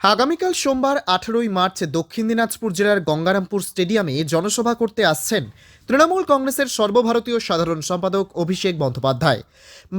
আগামীকাল সোমবার 18ই মার্চ দক্ষিণ দিনাজপুর জেলার গঙ্গারামপুর স্টেডিয়ামে জনসভা করতে আসছেন তৃণমূল কংগ্রেসের সর্বভারতীয় সাধারণ সম্পাদক অভিষেক বন্দ্যোপাধ্যায়।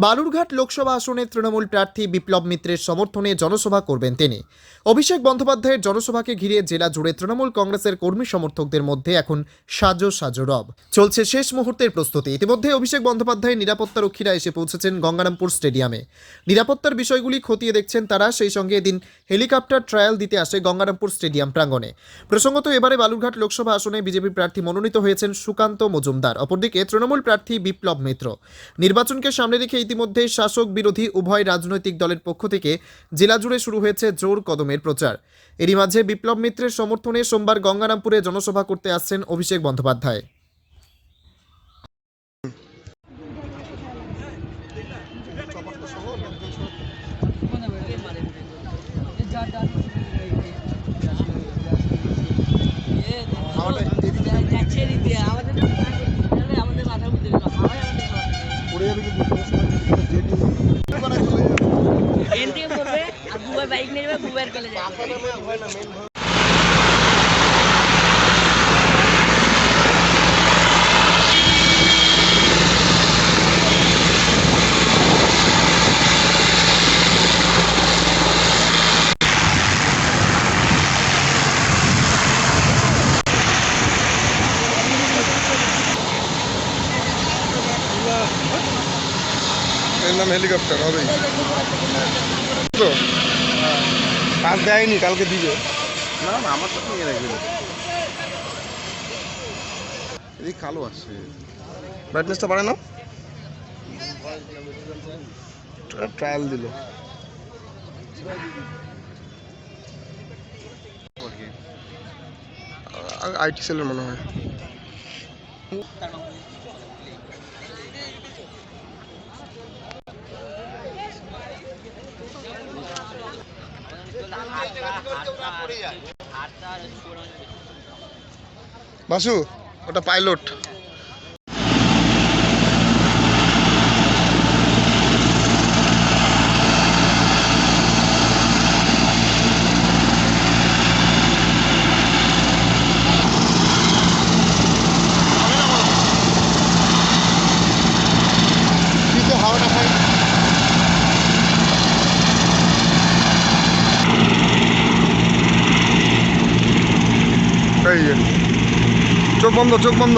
বালুরঘাট লোকসভা আসনে তৃণমূল প্রার্থী বিপ্লব মিত্রের সমর্থনে জনসভা করবেন তিনি। অভিষেক বন্দ্যোপাধ্যায়ের জনসভাকে ঘিরে জেলা জুড়ে তৃণমূল কংগ্রেসের কর্মী সমর্থকদের মধ্যে এখন সাজো সাজো রব। চলছে শেষ মুহূর্তের প্রস্তুতি। ইতিমধ্যে অভিষেক বন্দ্যোপাধ্যায়ের নিরাপত্তারক্ষীরা এসে পৌঁছেছেন গঙ্গারামপুর স্টেডিয়ামে। নিরাপত্তার বিষয়গুলি খতিয়ে দেখছেন তারা। সেই সঙ্গে এদিন হেলিকপ্টার ট্রায়াল দিতে আসে গঙ্গারামপুর স্টেডিয়াম প্রাঙ্গণে। প্রসঙ্গত, এবারে বালুরঘাট লোকসভা আসনে বিজেপি প্রার্থী মনোনীত হয়েছেন সুকান্ত মজুমদার। অপরদিকে তৃণমূল প্রার্থী বিপ্লব মিত্র। নির্বাচনকে সামনে রেখে ইতিমধ্যে শাসক বিরোধী উভয় রাজনৈতিক দলের পক্ষ থেকে জেলা জুড়ে শুরু হয়েছে জোর কদমের প্রচার। এরই মাঝে বিপ্লব মিত্রের সমর্থনে সোমবার গঙ্গারামপুরে জনসভা করতে আসছেন অভিষেক বন্দ্যোপাধ্যায়। বাইক নিয়ে যাবে বুবার কলেজে। এর নাম হেলিকপ্টার হবেই তো। কাজ দেয়নি, কালকে দিবে। না না, আমার তো নিয়ে রাখবে। এদিক কালো আসছে, ব্রাইটনেসটা বাড়ে না, ট্রায়াল দিল। আইটি সেলের মনে হয়। বাসু, ওটা পাইলট। হাওয়াটা খাই। চোখ বন্ধ, চোখ বন্ধ।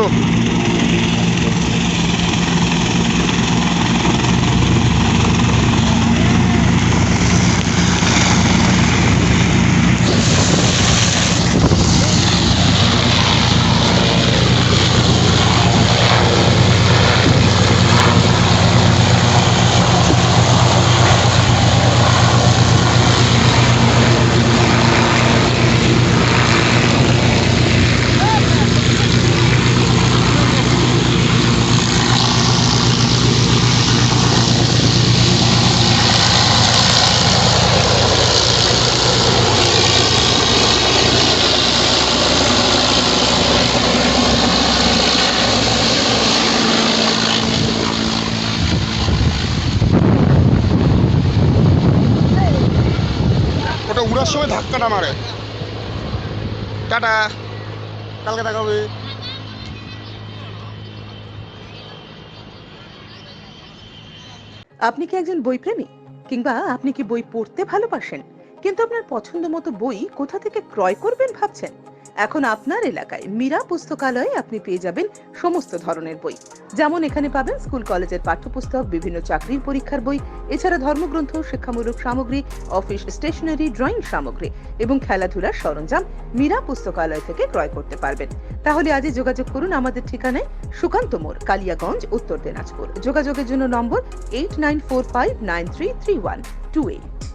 ওটা উড়ার সময় ধাক্কাটা মারে। টাটা, কালকে দেখা হবে। আপনি কি একজন বই প্রেমী, কিংবা আপনি কি বই পড়তে ভালোবাসেন কিন্তু আপনার পছন্দ মতো বই কোথা থেকে ক্রয় করবেন ভাবছেন? এখন আপনার এলাকায় মীরা পুস্তকালয়ে আপনি পেয়ে যাবেন সমস্ত ধরনের বই। যেমন এখানে পাবেন স্কুল কলেজের পাঠ্যপুস্তক, বিভিন্ন চাকরির পরীক্ষার বই, এছাড়া ধর্মগ্রন্থ, শিক্ষামূলক সামগ্রী, অফিস স্টেশনারি, ড্রয়িং সামগ্রী এবং খেলাধুলার সরঞ্জাম মীরা পুস্তকালয় থেকে ক্রয় করতে পারবেন। তাহলে আজই যোগাযোগ করুন আমাদের ঠিকানায়, সুকান্ত মোড়, কালিয়াগঞ্জ, উত্তর দিনাজপুর। যোগাযোগের জন্য নম্বর 8945933128।